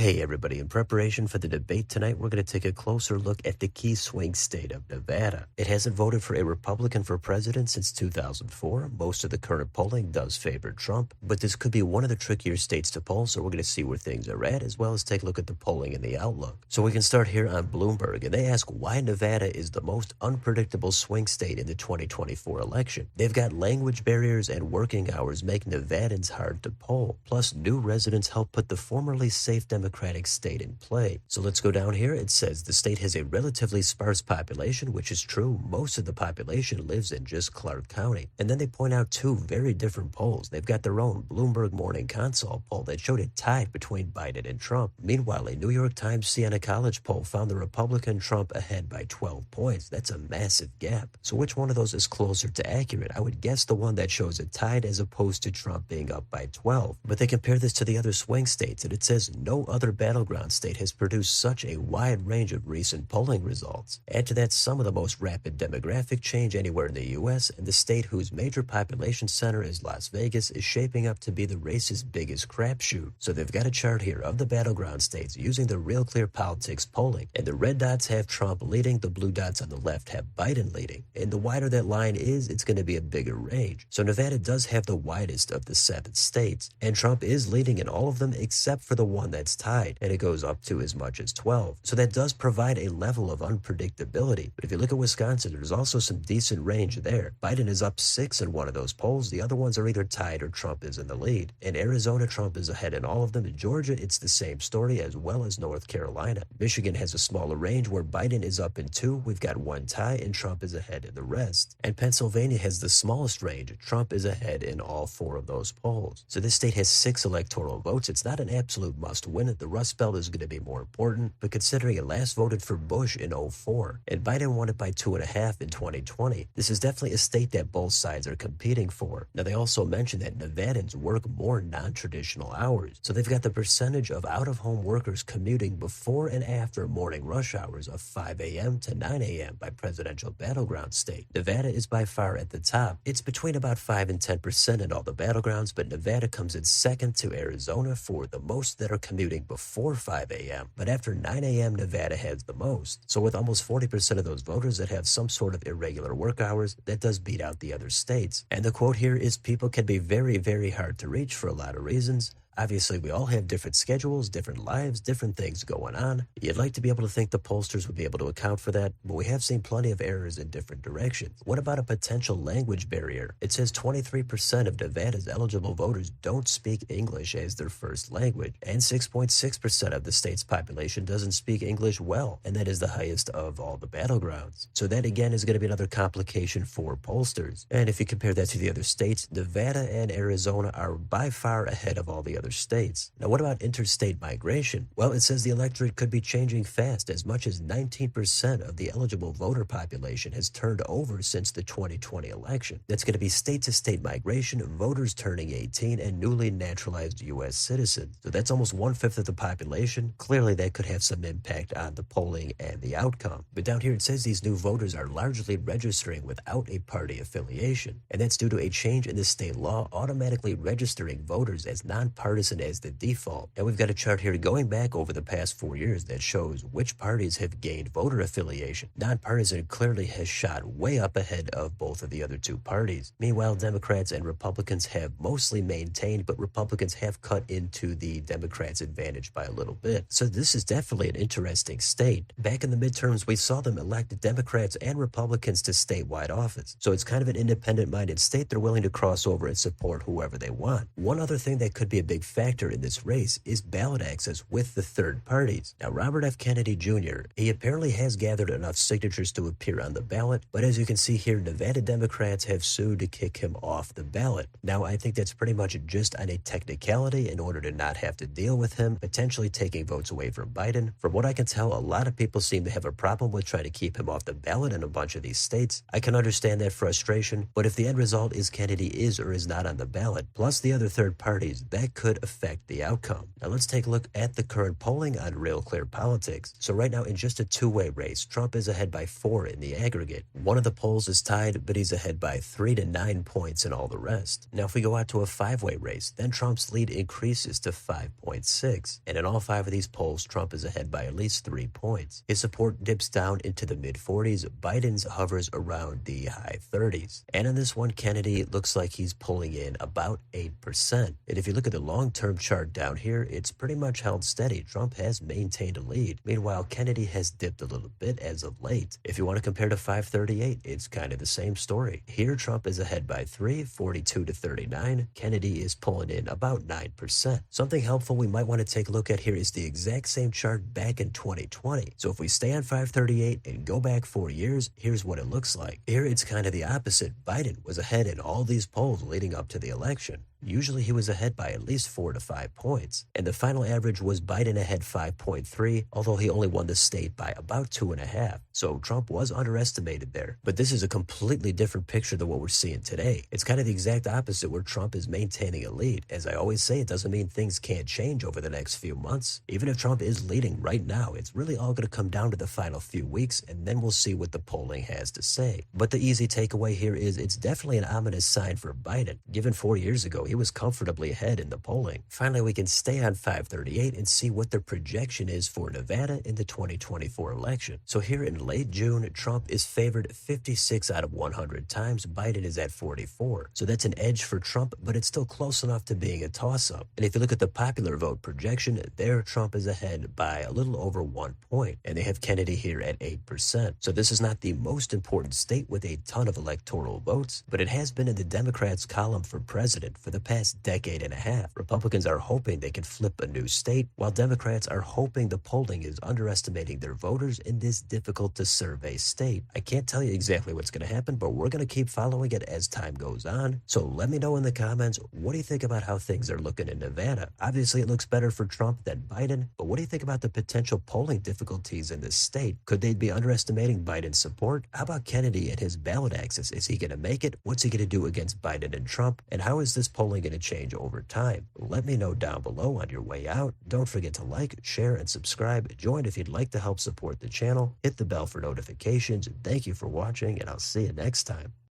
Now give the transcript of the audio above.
Hey everybody, in preparation for the debate tonight, we're going to take a closer look at the key swing state of Nevada. It hasn't voted for a Republican for president since 2004. Most of the current polling does favor Trump, but this could be one of the trickier states to poll, so we're going to see where things are at, as well as take a look at the polling and the outlook. So we can start here on Bloomberg, and they ask why Nevada is the most unpredictable swing state in the 2024 election. They've got language barriers and working hours make Nevadans hard to poll. Plus, new residents help put the formerly safe Democratic state in play. So let's go down here. It says the state has a relatively sparse population, which is true. Most of the population lives in just Clark County. And then they point out two very different polls. They've got their own Bloomberg Morning Consult poll that showed it tied between Biden and Trump. Meanwhile, a New York Times Siena College poll found the Republican Trump ahead by 12 points. That's a massive gap. So which one of those is closer to accurate? I would guess the one that shows it tied as opposed to Trump being up by 12. But they compare this to the other swing states, and it says no other battleground state has produced such a wide range of recent polling results. Add to that some of the most rapid demographic change anywhere in the U.S., and the state whose major population center is Las Vegas is shaping up to be the race's biggest crapshoot. So they've got a chart here of the battleground states using the Real Clear Politics polling, and the red dots have Trump leading, the blue dots on the left have Biden leading. And the wider that line is, it's going to be a bigger range. So Nevada does have the widest of the 7 states, and Trump is leading in all of them except for the one that's tied, and it goes up to as much as 12. So that does provide a level of unpredictability. But if you look at Wisconsin, there's also some decent range there. Biden is up 6 in one of those polls. The other ones are either tied or Trump is in the lead. In Arizona, Trump is ahead in all of them. In Georgia, it's the same story, as well as North Carolina. Michigan has a smaller range where Biden is up in 2. We've got 1 tie, and Trump is ahead in the rest. And Pennsylvania has the smallest range. Trump is ahead in all 4 of those polls. So this state has 6 electoral votes. It's not an absolute must win it. The Rust Belt is going to be more important, but considering it last voted for Bush in '04, and Biden won it by 2.5 in 2020, this is definitely a state that both sides are competing for. Now, they also mentioned that Nevadans work more non-traditional hours, so they've got the percentage of out-of-home workers commuting before and after morning rush hours of 5 a.m. to 9 a.m. by presidential battleground state. Nevada is by far at the top. It's between about 5 and 10% in all the battlegrounds, but Nevada comes in second to Arizona for the most that are commuting before 5 a.m. But after 9 a.m., Nevada has the most. So with almost 40% of those voters that have some sort of irregular work hours, that does beat out the other states. And the quote here is, people can be very, very hard to reach for a lot of reasons. Obviously, we all have different schedules, different lives, different things going on. You'd like to be able to think the pollsters would be able to account for that, but we have seen plenty of errors in different directions. What about a potential language barrier? It says 23% of Nevada's eligible voters don't speak English as their first language, and 6.6% of the state's population doesn't speak English well, and that is the highest of all the battlegrounds. So that again is going to be another complication for pollsters. And if you compare that to the other states, Nevada and Arizona are by far ahead of all the other states. Now, what about interstate migration? Well, it says the electorate could be changing fast. As much as 19% of the eligible voter population has turned over since the 2020 election. That's going to be state-to-state migration, voters turning 18, and newly naturalized U.S. citizens. So that's almost 1/5 of the population. Clearly, that could have some impact on the polling and the outcome. But down here, it says these new voters are largely registering without a party affiliation. And that's due to a change in the state law automatically registering voters as nonpartisan as the default. And we've got a chart here going back over the past 4 years that shows which parties have gained voter affiliation. Nonpartisan clearly has shot way up ahead of both of the other 2 parties. Meanwhile, Democrats and Republicans have mostly maintained, but Republicans have cut into the Democrats' advantage by a little bit. So this is definitely an interesting state. Back in the midterms, we saw them elect Democrats and Republicans to statewide office. So it's kind of an independent-minded state. They're willing to cross over and support whoever they want. One other thing that could be a big factor in this race is ballot access with the third parties. Now, Robert F. Kennedy Jr., he apparently has gathered enough signatures to appear on the ballot, but as you can see here, Nevada Democrats have sued to kick him off the ballot. Now, I think that's pretty much just on a technicality in order to not have to deal with him potentially taking votes away from Biden. From what I can tell, a lot of people seem to have a problem with trying to keep him off the ballot in a bunch of these states. I can understand that frustration, but if the end result is Kennedy is or is not on the ballot, plus the other third parties, that could could affect the outcome. Now let's take a look at the current polling on Real Clear Politics. So right now in just a two-way race, Trump is ahead by 4 in the aggregate. One of the polls is tied, but he's ahead by 3 to 9 points in all the rest. Now if we go out to a 5-way race, then Trump's lead increases to 5.6. And in all 5 of these polls, Trump is ahead by at least 3 points. His support dips down into the mid-40s. Biden's hovers around the high 30s. And in this one, Kennedy looks like he's pulling in about 8%. And if you look at the long-term chart down here, it's pretty much held steady. Trump has maintained a lead. Meanwhile, Kennedy has dipped a little bit as of late. If you want to compare to 538, it's kind of the same story. Here, Trump is ahead by 3, 42 to 39. Kennedy is pulling in about 9%. Something helpful we might want to take a look at here is the exact same chart back in 2020. So if we stay on 538 and go back 4 years, here's what it looks like. Here, it's kind of the opposite. Biden was ahead in all these polls leading up to the election. Usually he was ahead by at least 4 to 5 points. And the final average was Biden ahead 5.3, although he only won the state by about 2.5. So Trump was underestimated there. But this is a completely different picture than what we're seeing today. It's kind of the exact opposite where Trump is maintaining a lead. As I always say, it doesn't mean things can't change over the next few months. Even if Trump is leading right now, it's really all going to come down to the final few weeks, and then we'll see what the polling has to say. But the easy takeaway here is it's definitely an ominous sign for Biden. Given 4 years ago, he was comfortably ahead in the polling. Finally, we can stay on 538 and see what their projection is for Nevada in the 2024 election. So here in late June, Trump is favored 56 out of 100 times. Biden is at 44. So that's an edge for Trump, but it's still close enough to being a toss-up. And if you look at the popular vote projection, there Trump is ahead by a little over 1 point, and they have Kennedy here at 8%. So this is not the most important state with a ton of electoral votes, but it has been in the Democrats' column for president for the past decade and a half. Republicans are hoping they can flip a new state, while Democrats are hoping the polling is underestimating their voters in this difficult to survey state. I can't tell you exactly what's going to happen, but we're going to keep following it as time goes on. So let me know in the comments, what do you think about how things are looking in Nevada? Obviously, it looks better for Trump than Biden, but what do you think about the potential polling difficulties in this state? Could they be underestimating Biden's support? How about Kennedy and his ballot access? Is he going to make it? What's he going to do against Biden and Trump? And how is this polling going to change over time? Let me know down below on your way out. Don't forget to like, share, and subscribe. Join if you'd like to help support the channel. Hit the bell for notifications. Thank you for watching, and I'll see you next time.